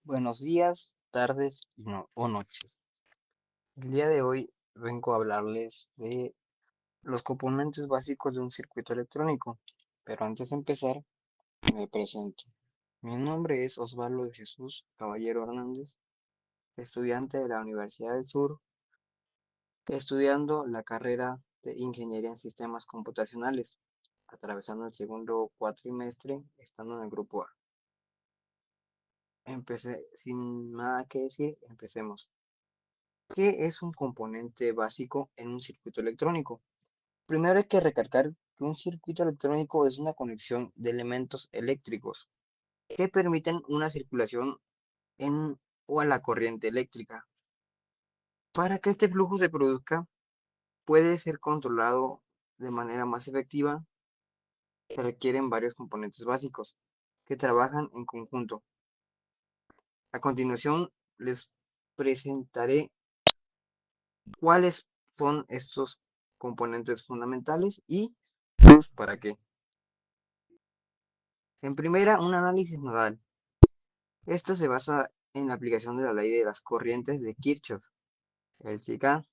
Buenos días, tardes o noches. El día de hoy vengo a hablarles de los componentes básicos de un circuito electrónico. Pero antes de empezar, me presento. Mi nombre es Osvaldo de Jesús Caballero Hernández, estudiante de la Universidad del Sur, estudiando la carrera de Ingeniería en Sistemas Computacionales, atravesando el segundo cuatrimestre, estando en el grupo A. Empecé, sin nada que decir, empecemos. ¿Qué es un componente básico en un circuito electrónico? Primero hay que recalcar que un circuito electrónico es una conexión de elementos eléctricos que permiten una circulación en o a la corriente eléctrica. Para que este flujo se produzca, puede ser controlado de manera más efectiva, se requieren varios componentes básicos que trabajan en conjunto. A continuación, les presentaré cuáles son estos componentes fundamentales y sus para qué. En primera, un análisis nodal. Esto se basa en la aplicación de la ley de las corrientes de Kirchhoff, LCK.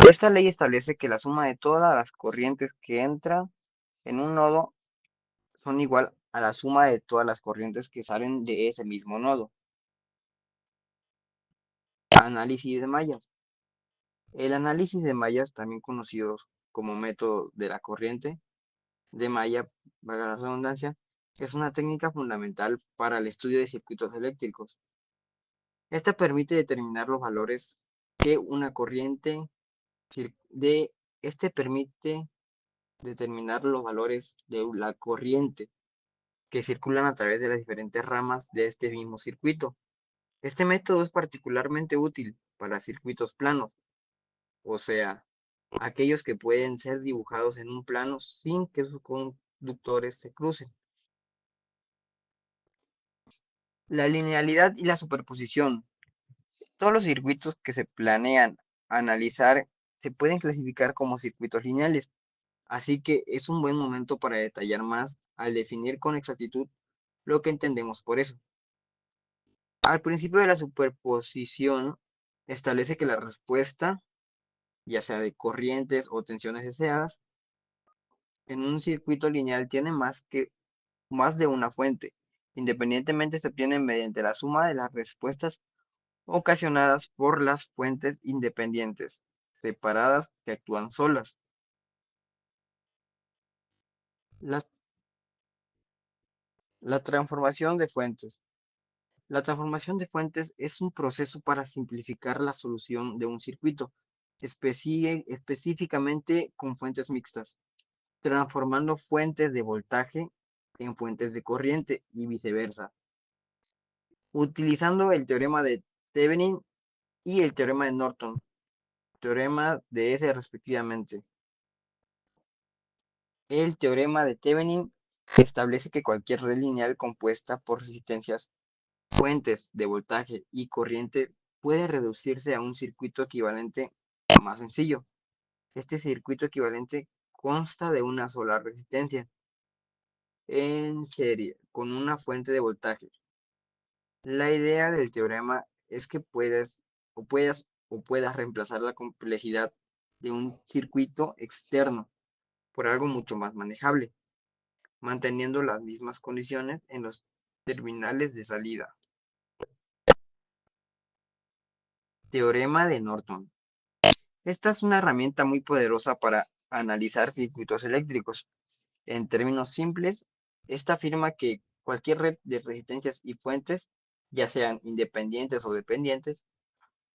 Esta ley establece que la suma de todas las corrientes que entran en un nodo son igual a la suma de todas las corrientes que salen de ese mismo nodo. Análisis de mallas. El análisis de mallas, también conocido como método de la corriente de malla, valga la redundancia, es una técnica fundamental para el estudio de circuitos eléctricos. Esta permite determinar los valores que una corriente de permite determinar los valores de la corriente que circulan a través de las diferentes ramas de este mismo circuito. Este método es particularmente útil para circuitos planos, o sea, aquellos que pueden ser dibujados en un plano sin que sus conductores se crucen. La linealidad y la superposición. Todos los circuitos que se planean analizar se pueden clasificar como circuitos lineales, así que es un buen momento para detallar más al definir con exactitud lo que entendemos por eso. Al principio de la superposición, establece que la respuesta, ya sea de corrientes o tensiones deseadas, en un circuito lineal tiene más de una fuente. Independientemente se obtiene mediante la suma de las respuestas ocasionadas por las fuentes independientes, separadas que actúan solas. La, la transformación de fuentes. La transformación de fuentes es un proceso para simplificar la solución de un circuito, específicamente con fuentes mixtas, transformando fuentes de voltaje en fuentes de corriente y viceversa, utilizando el teorema de Thevenin y el teorema de Norton, teorema de S respectivamente. El teorema de Thevenin establece que cualquier red lineal compuesta por resistencias, fuentes de voltaje y corriente puede reducirse a un circuito equivalente más sencillo. Este circuito equivalente consta de una sola resistencia en serie con una fuente de voltaje. La idea del teorema es que puedas reemplazar la complejidad de un circuito externo por algo mucho más manejable, manteniendo las mismas condiciones en los terminales de salida. Teorema de Norton. Esta es una herramienta muy poderosa para analizar circuitos eléctricos. En términos simples, esta afirma que cualquier red de resistencias y fuentes, ya sean independientes o dependientes,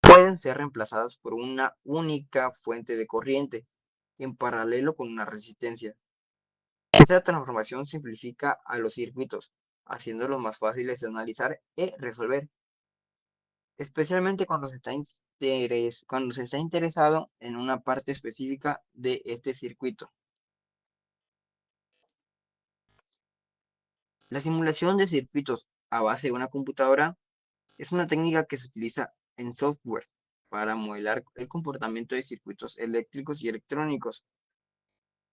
pueden ser reemplazadas por una única fuente de corriente en paralelo con una resistencia. Esta transformación simplifica a los circuitos, haciéndolos más fáciles de analizar y resolver, especialmente cuando se está interesado en una parte específica de este circuito. La simulación de circuitos a base de una computadora es una técnica que se utiliza en software para modelar el comportamiento de circuitos eléctricos y electrónicos.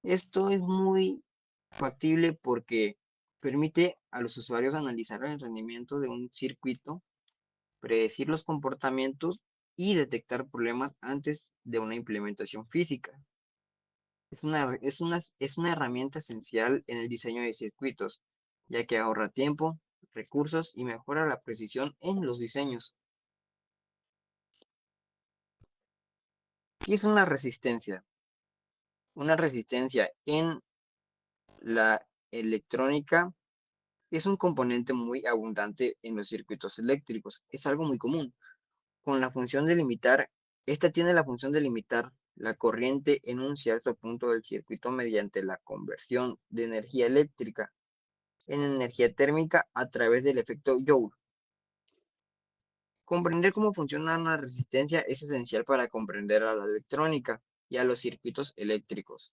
Esto es muy factible porque permite a los usuarios analizar el rendimiento de un circuito, predecir los comportamientos y detectar problemas antes de una implementación física. Es una herramienta esencial en el diseño de circuitos, ya que ahorra tiempo, recursos y mejora la precisión en los diseños. ¿Qué es una resistencia? Una resistencia en la electrónica es un componente muy abundante en los circuitos eléctricos. Es algo muy común. Con la función de limitar, esta tiene la función de limitar la corriente en un cierto punto del circuito mediante la conversión de energía eléctrica en energía térmica a través del efecto Joule. Comprender cómo funciona una resistencia es esencial para comprender a la electrónica y a los circuitos eléctricos.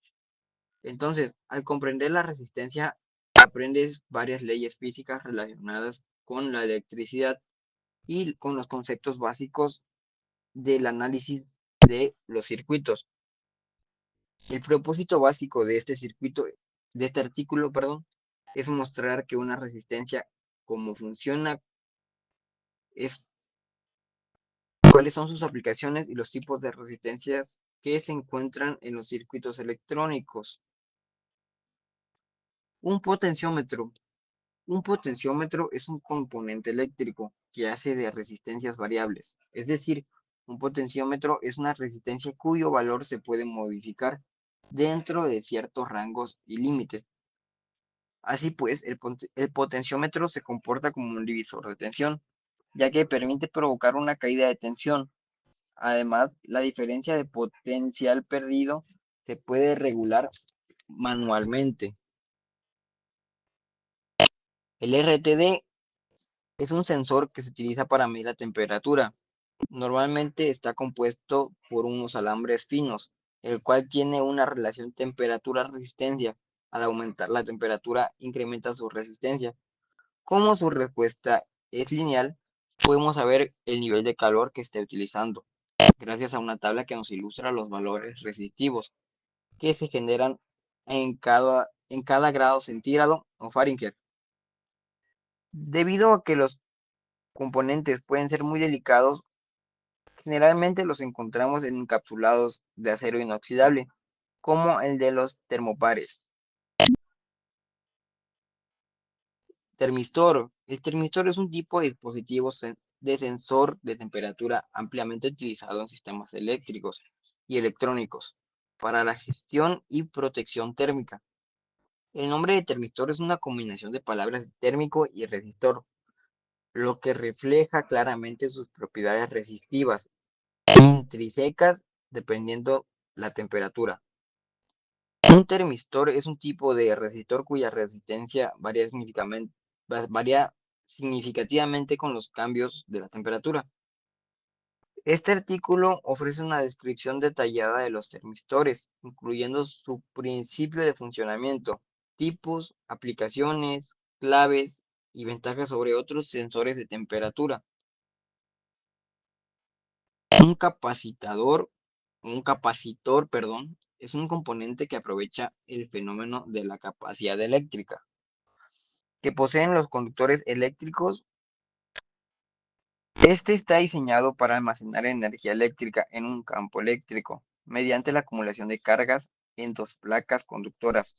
Entonces, al comprender la resistencia, aprendes varias leyes físicas relacionadas con la electricidad y con los conceptos básicos del análisis de los circuitos. El propósito básico de este artículo, perdón, es mostrar que una resistencia, cómo funciona, es cuáles son sus aplicaciones y los tipos de resistencias que se encuentran en los circuitos electrónicos. Un potenciómetro. Un potenciómetro es un componente eléctrico que hace de resistencias variables. Es decir, un potenciómetro es una resistencia cuyo valor se puede modificar dentro de ciertos rangos y límites. Así pues, el potenciómetro se comporta como un divisor de tensión, ya que permite provocar una caída de tensión. Además, la diferencia de potencial perdido se puede regular manualmente. El RTD es un sensor que se utiliza para medir la temperatura. Normalmente está compuesto por unos alambres finos, el cual tiene una relación temperatura-resistencia. Al aumentar la temperatura, incrementa su resistencia. Como su respuesta es lineal, podemos saber el nivel de calor que está utilizando, gracias a una tabla que nos ilustra los valores resistivos que se generan en cada grado centígrado o Fahrenheit. Debido a que los componentes pueden ser muy delicados, generalmente los encontramos en encapsulados de acero inoxidable, como el de los termopares. Termistor. El termistor es un tipo de dispositivo de sensor de temperatura ampliamente utilizado en sistemas eléctricos y electrónicos para la gestión y protección térmica. El nombre de termistor es una combinación de palabras térmico y resistor, lo que refleja claramente sus propiedades resistivas intrínsecas dependiendo la temperatura. Un termistor es un tipo de resistor cuya resistencia varía significativamente con los cambios de la temperatura. Este artículo ofrece una descripción detallada de los termistores, incluyendo su principio de funcionamiento, tipos, aplicaciones, claves y ventajas sobre otros sensores de temperatura. Un capacitor, perdón, es un componente que aprovecha el fenómeno de la capacidad eléctrica que poseen los conductores eléctricos. Este está diseñado para almacenar energía eléctrica en un campo eléctrico mediante la acumulación de cargas en dos placas conductoras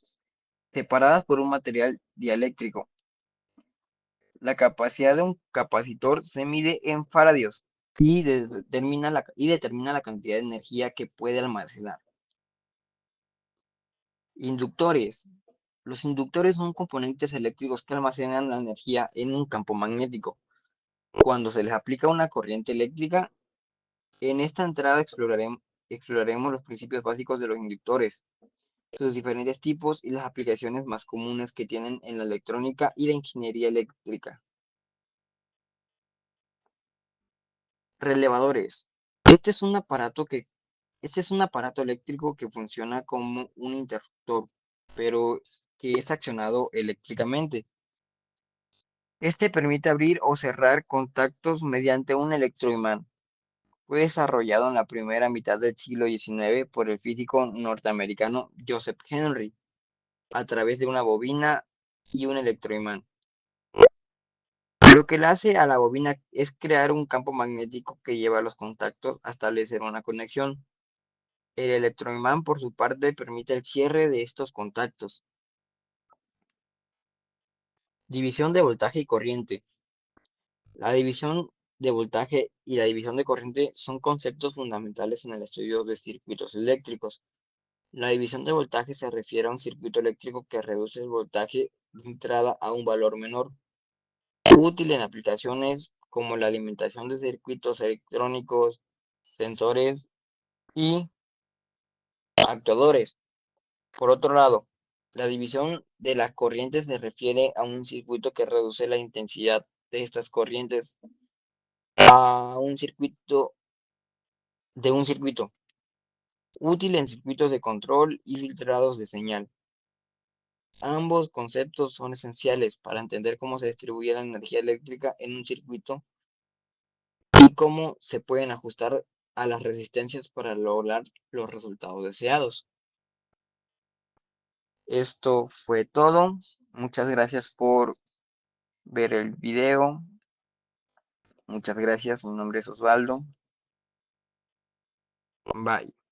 separadas por un material dieléctrico. La capacidad de un capacitor se mide en faradios y determina la cantidad de energía que puede almacenar. Inductores. Los inductores son componentes eléctricos que almacenan la energía en un campo magnético. Cuando se les aplica una corriente eléctrica, en esta entrada exploraremos los principios básicos de los inductores, sus diferentes tipos y las aplicaciones más comunes que tienen en la electrónica y la ingeniería eléctrica. Relevadores. Este es un aparato que, este es un aparato eléctrico que funciona como un interruptor, pero que es accionado eléctricamente. Este permite abrir o cerrar contactos mediante un electroimán. Fue desarrollado en la primera mitad del siglo XIX por el físico norteamericano Joseph Henry a través de una bobina y un electroimán. Lo que le hace a la bobina es crear un campo magnético que lleva a los contactos a establecer una conexión. El electroimán, por su parte, permite el cierre de estos contactos. División de voltaje y corriente. La división de voltaje y la división de corriente son conceptos fundamentales en el estudio de circuitos eléctricos. La división de voltaje se refiere a un circuito eléctrico que reduce el voltaje de entrada a un valor menor, útil en aplicaciones como la alimentación de circuitos electrónicos, sensores y actuadores. Por otro lado, la división de las corrientes se refiere a un circuito que reduce la intensidad de estas corrientes a un circuito útil en circuitos de control y filtrados de señal. Ambos conceptos son esenciales para entender cómo se distribuye la energía eléctrica en un circuito y cómo se pueden ajustar a las resistencias para lograr los resultados deseados. Esto fue todo. Muchas gracias por ver el video. Muchas gracias. Mi nombre es Osvaldo. Bye.